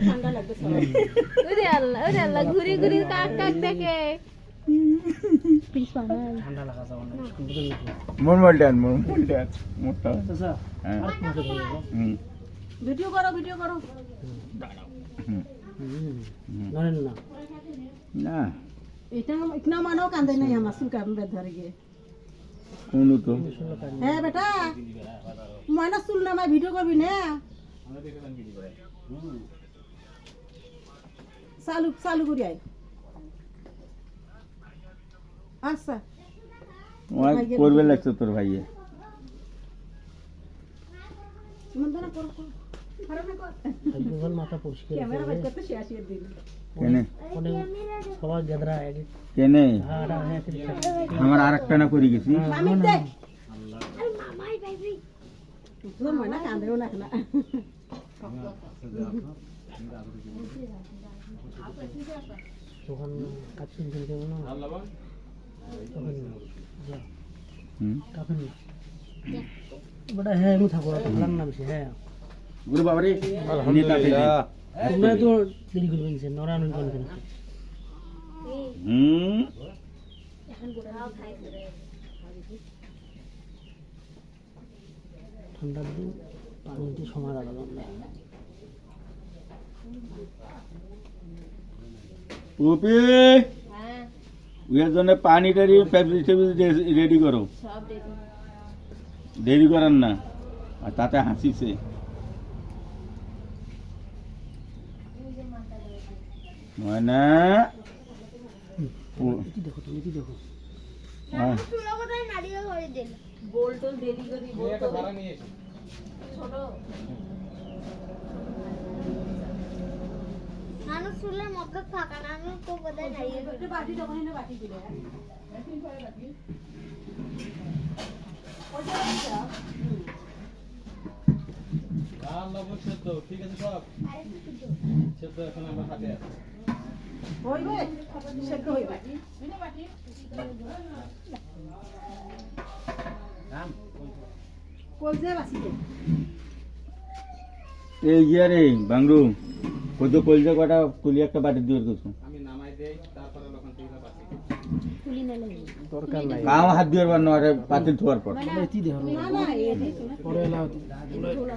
ঠান্ডা লাগবে সবাই। ওরে আল্লাহ ঘুরে ঘুরে কাক কাক দেখে ঠান্ডা লাগা যাবে না সুন্দর নাকি মোবাইল ডান মোটা আচ্ছা হ্যাঁ আর কি হবে ভিডিও করো জানেন না না এটা ইতনা মানো কান্দে নাই আমার সুল কাম ধরে গিয়ে কোনু তো হ্যাঁ বেটা ময়না চুল না মই ভিডিও করবি না চালু করি আয় আচ্ছা ওই করবে লাগছে তোর ভাইয়ে মন্দনা করো একদম মাথা পরিষ্কার ক্যামেরা বাইর করতে শেষ করে দিবি কেনে অনেক সবাই গেদরা এক কেনে আর আমার আরেকটা না করি গেছি মামি দে আরে মামাই ভাই তোর ময়না কান্দেও না না তখন কাপড় কিনতে না তখন যা কাপড় বড় হ্যাঁ আমি থাকো তোমার নাম সে হ্যাঁ গুরু বাবারে আলহামদুলিল্লাহ তোমরা তো দেরি করবেন সে নরানুন করবেন এখন গোড়াও খাই ঠান্ডার দিন পানিতে সময় লাগালো না উপি হ্যাঁ এর জন্য পানি টানি রেডি করো সব দেখি দেরি করেন না আর তাতে হাসিছে ময়না এটি দেখো তুমি এটি দেখো হ্যাঁ গোল টোল দেরি করি ছোট নানু চুলের মধ্যে থাকা নানু তো বোধহয় নারিয়ে একটা বাটি দোকানে না বাটি দিলে হইবে সেদ্ধ হইবে কলজে বাসি দে এই গিয়া রে বাংরু কত কলজা কটা তুলি একটা বাটি দিয়ে করছো দরকার নাই কাম হাত দিয়ে বার নয় পাতিল ধোয়ার পর এটি দেখো না না এই দিছ না পরে এলা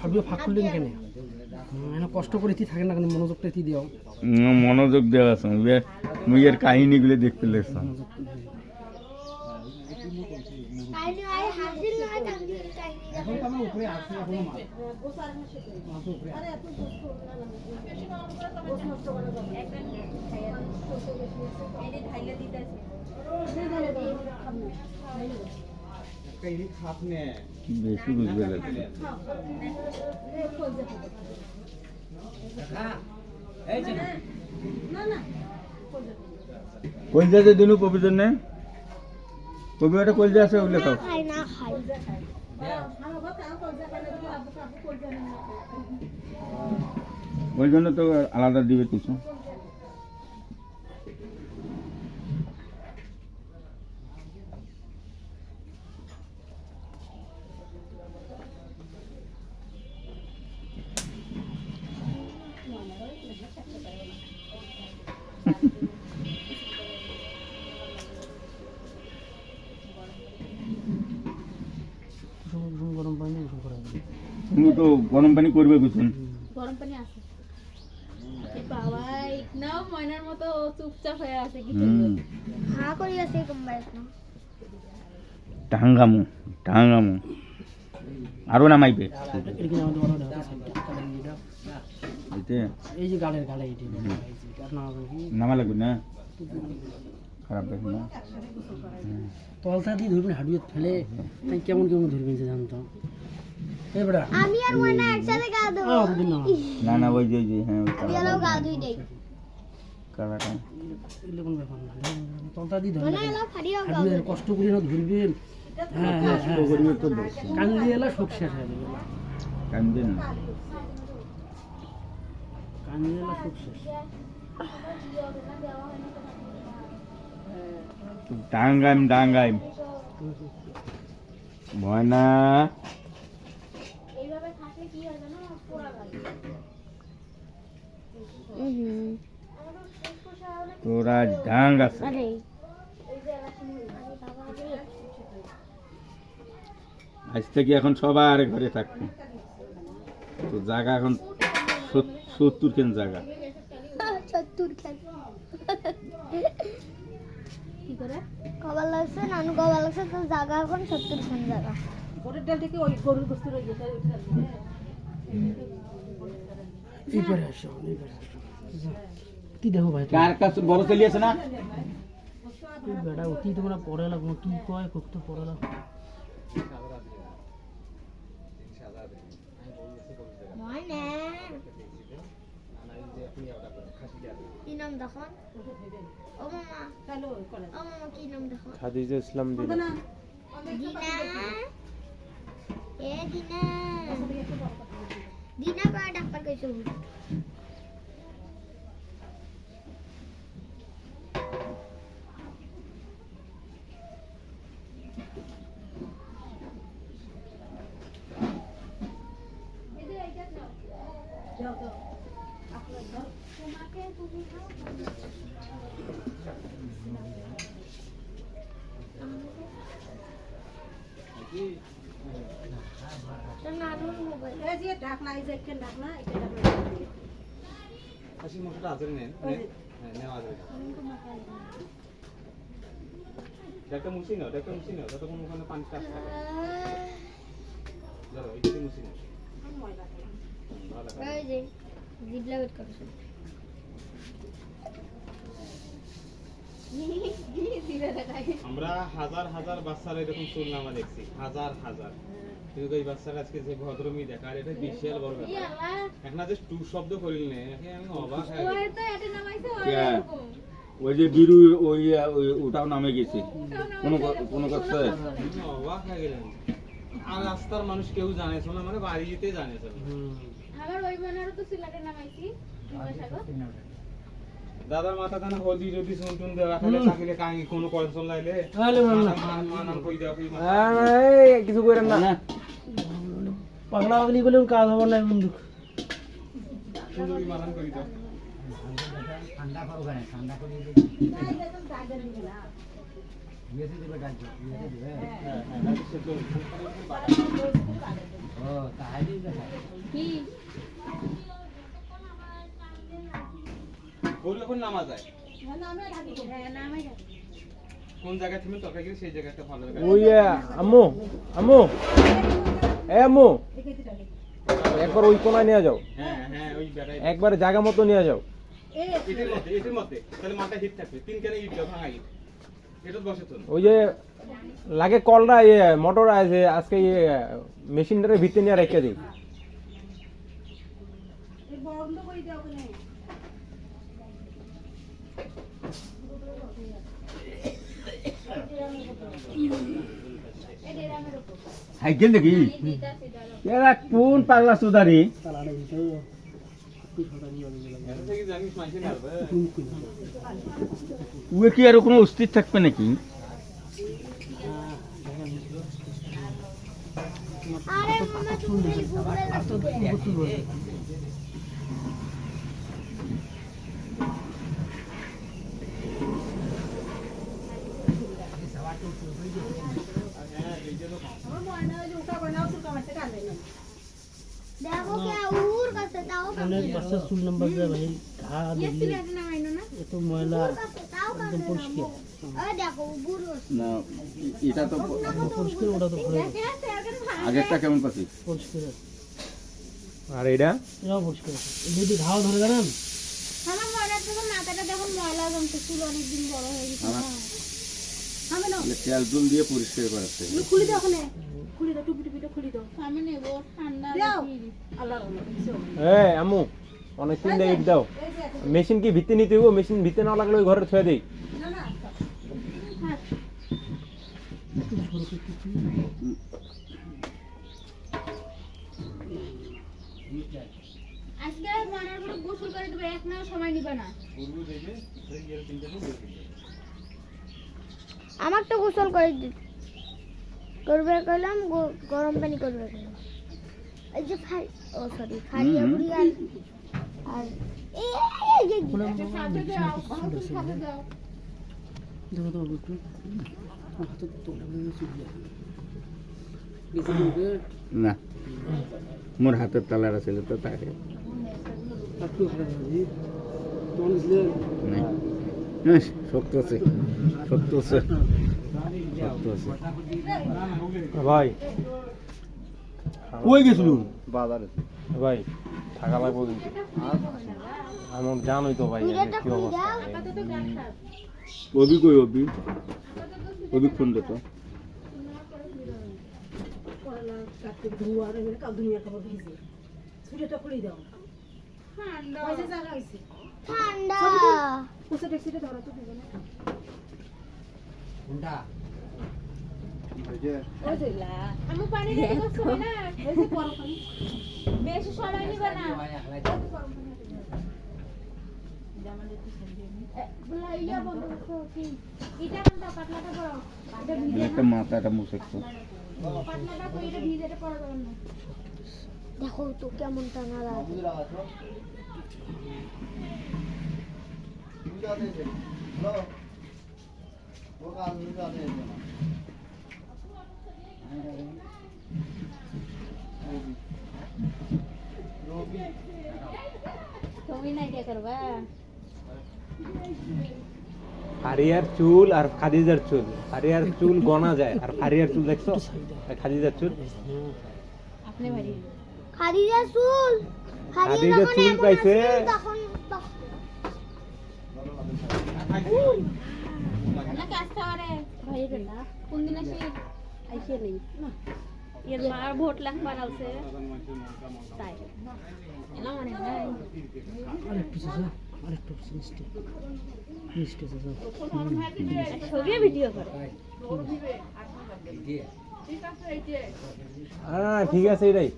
ভাবিও ফাঁক করলেন কেন এনে কষ্ট করে এটি থাকে না কেন মনোযোগটা এটি দিও মনোযোগ দেওয়া আছে মুই এর কাহিনীগুলো দেখতে লেগেছে কাহিনী আই হাজির নয় কাহিনী এখন তো আমরা উপরে আসি এখনো মাছ আরে এত দোষ করবে না গোস নষ্ট করে দাও একটা খাইয়া এই ঢাইলা দিতেছে বেশি বুঝবে লাগছে না না কলজা যে দিনু কবির জন্য কবি একটা কলজা আছে ওগুলো খাও খাই না খাই ওই জন্য তো আলাদা দিবে কিছু গরম পানি উষুম করা যাবে তুমি তো গরম পানি করবে কিছু গরম পানি আছে বাবা নাও ময়নার মতো চুপচাপ হয়ে আছে কি হা করি আছে কম্বাই না টাঙ্গামু আরো নামাইবে এদিকে আমাদের বড় দাদা সাইডটা এতে এই যে গালের গালে এটি আপনার কি নামা লাগবে না খারাপ দেখো না তলতা দিয়ে ধরবেন হাডুয়ে ফেলে তাই কেমন কেমন ধরবেন যে জানতো এই বড়া আমি আর ময়না একসাথে গা দেব দিন না না ওই যে হ্যাঁ ওই আমি এলাও গা ধুই দেই কালাটা এলে কোন ব্যাপার না তলতা দিয়ে ময়না ধরবেন এলাও ফাড়িও গা হাডুয়ে কষ্ট করে না ধরবেন হ্যাঁ হ্যাঁ কষ্ট করিবে তো দোষ কান্দি এলা শোক শেষ হয়ে যাবে কান্দে না কান্দি এলা শোক শেষ ডাঙ্গাইম ময়না এইভাবে থাকলে কি হয় জানো পোড়া লাগে তোরা ডাং আছে আরে আজ থেকে এখন সবার ঘরে থাকবো তো জায়গা এখন 70 কেন জায়গা চতুর খেল কি করে কবার লাগছে নানু কবার লাগছে তো জায়গা এখন 70 খান জায়গা গরুর ডাল থেকে ওই গরুর গোস্তের ওই যেটা ওইটা দিয়ে এইবারে আসো এইবারে আসো কি দেখো ভাই কার কাছে বড় চলি আছে না তুই বেটা অতি তোমরা পড়ে লাগবো কি কয় করতে পড়ে লাগবো ময়না কি নাম দেখুন ও মামা চালু করে ও মামা কি নাম দেখুন খাদিজা ইসলাম দিনা না দিনা এ দিনা দিনা কয় ডাক্তার কইছো যাও তো তো নানুর মোবাইল এই যে ঢাকনা এই যে একটা ঢাকনা এটা ঢাকনা হাসি মশলা আছে নেন নেওয়া যাবে একটা মুছি নাও ততক্ষণ ওখানে পানি কাজ থাকে ধরো এই যে মুছি নাও ওই যে জিবলা বেট করছো আমরা হাজার হাজার বাচ্চারা এরকম সুরনামা দেখছি হাজার হাজার কিন্তু এই বাচ্চারা আজকে যে ভদ্রমি দেখা আর এটা বিশাল বড় ব্যাপার এখন যে টু শব্দ করিল নে আমি অবাক হয়ে ওই গেছি তো এটা নামাইছে কে? ওরকম ওই যে বিরু ওই ওটাও নামে গেছে কোনো কথা আমি অবাক হয়ে গেলাম আর রাস্তার মানুষ কেউ জানে না মানে বাড়িতে জানে না আবার ওই বানারও তো সিলেটে নামাইছি দুই মাস আগে দাদার মাথা কানে হলদি যদি শুনটুন দেওয়া খালে থাকিলে কাহি কোনো কনসল লাইলে তাহলে মানান কই দেওয়া কই কিছু করেন না পাগলা পাগলি বলে কাজ হবে না বন্ধু সুন্দরী মানান কই দাও কি গরু এখন নামা যায় হ্যাঁ নামাই যাবে কোন জায়গা থেকে তরকারি গেলে সেই জায়গাটা ভালো লাগে ওই আম্মু আম্মু এ আম্মু একবার ওই কোনায় নিয়ে যাও হ্যাঁ হ্যাঁ ওই বেটাই একবার জায়গা মতো নিয়ে যাও এটির মধ্যে তাহলে মাথা হিট থাকবে তিন কেন ইট ভাঙা ইট এটা বসে তো ওই যে লাগে কলটা মোটর আছে আজকে মেশিনটারে ভিতরে নিয়ে রেখে দিই বন্ধ করে দাও ওখানে সাইকেল দেখি এরা কোন পাগলা সুদারি তালারে ভিতরে এটা থেকে জানিস মাইছে না উয়ে কি আর কোনো অস্তিত্ব থাকবে নাকি আরে মামা তুমি গুগলে লাগবে দেখো কে উর কাছে তাও অনেক বাচ্চা চুল নাম্বার দেয় ভাই ঘা ইয়ে দেখলি সিলেটে নামাইনো না এত ময়লা তাও একদম পরিষ্কার ওই দেখো বুর না এটা তো পরিষ্কার ওটা তো ভালো আগেরটা কেমন পাচ্ছি পরিষ্কার আর এটা এটাও পরিষ্কার আছে এই যদি ঘাও ধরে জানেন আমার ময়লার থেকে মাথাটা দেখুন ময়লা জমছে চুল অনেকদিন বড় হয়ে গেছে আমি না তেল জল দিয়ে পরিষ্কার করাচ্ছে খুলে দাও ওখানে খুলে দাও টুপিটা খুলে দাও আমি নেবো ঠান্ডা দাও দেখি। আল্লাহর এ আম্মু অনেক তিন ইট দাও মেশিন কি ভিতরে নিতে হইব মেশিন ভিতরে না লাগলে ওই ঘরে থুয়ে দেই না না আজকে ময়নার করে গোসল করে দেবে এক নাও সময় নিবে না গরু দেখে সেই গেল তিনটা আমার তো গোসল করে করবে কইলাম গরম পানি করবে কইলাম এই যে ও সরি খারিয়া বুড়ি আর যে দেখো তো বাবু একটু হাতে তোলা চুপ না মোর হাতের তালার ছিল তো তাকে একটু খারাপ ভাজি তোমার দিলেন নাই না, শক্ত আছে শক্ত আছে শক্ত আছে ভাই কই গেছিল ভাই থাকা লাগবো কিন্তু আমার জানোই তো ভাই ভিডিওটা কি খুলে অবস্থা দাও অভি কই অভি অভি ফোন দে তো করলা কাটতে ধোয়া আর এখানে কাল দুনিয়া খাবার ভিজে ছুটিটা খুলে দাও পয়সা জায়গা হইছে ঠান্ডা পুষে ট্যাক্সিটা ধরা তো দিবে না আমি পানি রেডি করছি না এই যে বড় পানি বেশি সময় নিবে না ইয়া বন্ধ করছো কি এটা কোনটা পাতলাটা বড় এটা ভিজে একটা মাথাটা মুছে একটু পাতলাটা কই এটা ভিজে এটা পড়া যাবে না দেখো তো কেমন টানা লাগে তুমি না কি করবা ফারিয়ার চুল আর খাদিজার চুল ফারিয়ার চুল গনা যায় আর ফারিয়ার চুল দেখছো আর খাদিজার চুল আপনি বাড়ি খাদিজা চুল খাদিজা চুল পাইছে তখন না কাজ করে ভাই না কোন দিন আসি আইছে নেই এর মা ভোট লাখ বানালছে তাই এলা মানে নাই আরেকটু চাচা আরেকটু মিষ্টি মিষ্টি চাচা ছবি ভিডিও করে হ্যাঁ ঠিক আছে এটাই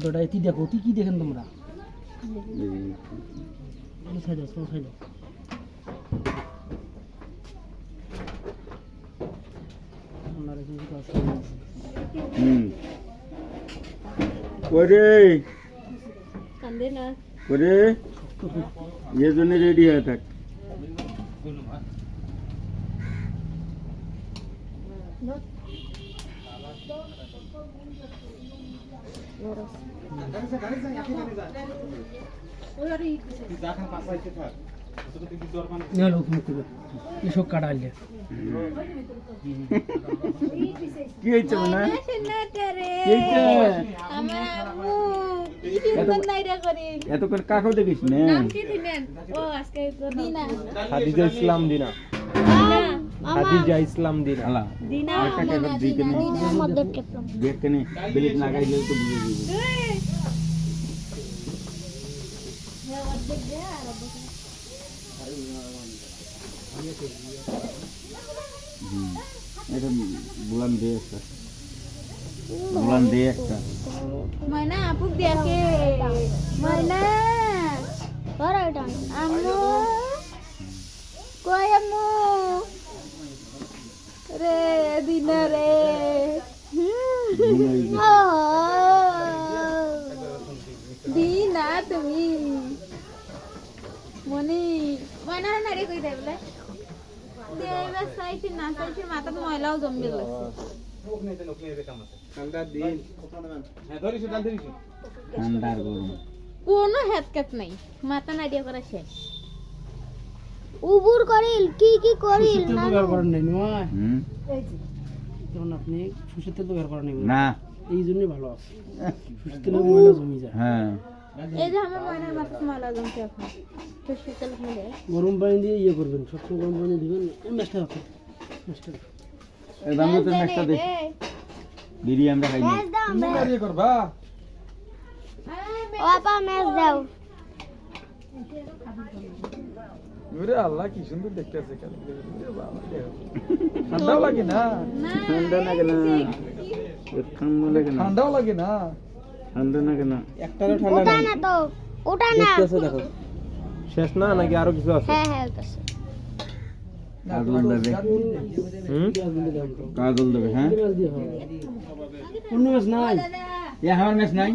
বেটা তুই দেখো তুই কি দেখেন তোমরা খাই দাও খাই দাও ওরে কান্দে না ওরে ये জন্য রেডি হয়ে থাক না লোক মুখ করে এসব কাটা আনলে কি হয়েছে না আমার আম্মু কি সুন্দর নাইরা করি এত করে কাকও দেখিস না নাম কি দিলেন ও আজকে দিনা খাদিজা ইসলাম দিনা খাদিজা ইসলাম দিনা আলা দিনা কাকে দিতে নে মধ্যে টেপলাম দেখতে নে বিলিট লাগাইলে তো বুঝে দিবি এটা বুলান দে একটা বুলান দে একটা ময়না আপু দেখে ময়না বড় এটা আম্মু কই আম্মু রে দিনা রে দিনা তুমি মনি ময়না নারে কই দেয় বলে দেবা সাইতে না সাইতে মাথা তো ময়লাও জমবে লাগছে ঠান্ডার গরম কোনো হেডকাট নাই মাথা নাড়িয়া করা শেষ উবুর করিল কি কি করিল তেল ব্যবহার করেন নাই নয় হুম যেমন আপনি সরষের তেল ব্যবহার করেন নাই না এই জন্যই ভালো আছে সরষের তেলে ময়লা জমি যায় হ্যাঁ এই যে আমার ময়নার মাথা ময়লা জমছে এখন তো শীতল হলে গরম পানি দিয়ে ইয়ে করবেন সবসময় গরম পানি দিবেন ম্যাচটা রাখুন ম্যাচটা এই দামে তো একটা দে বিড়ি আমরা খাই না ম্যাচ দাও ও আপা ম্যাচ দাও ওরে আল্লাহ কি সুন্দর দেখতে আছে ঠান্ডাও লাগে না ঠান্ডা লাগে না ঠান্ডা লাগে না ঠান্ডাও লাগে না ঠান্ডা লাগে না একটারও ঠান্ডা ওটা নাই না তো ওটা না দেখো শেষ না নাকি আরো কিছু আছে হ্যাঁ হ্যাঁ ওটা আছে। কাজল দেবে হুম কাজল দেবে হ্যাঁ ম্যাচ দিয়ে হবে অন্য ম্যাচ নাই এ আমার ম্যাচ নাই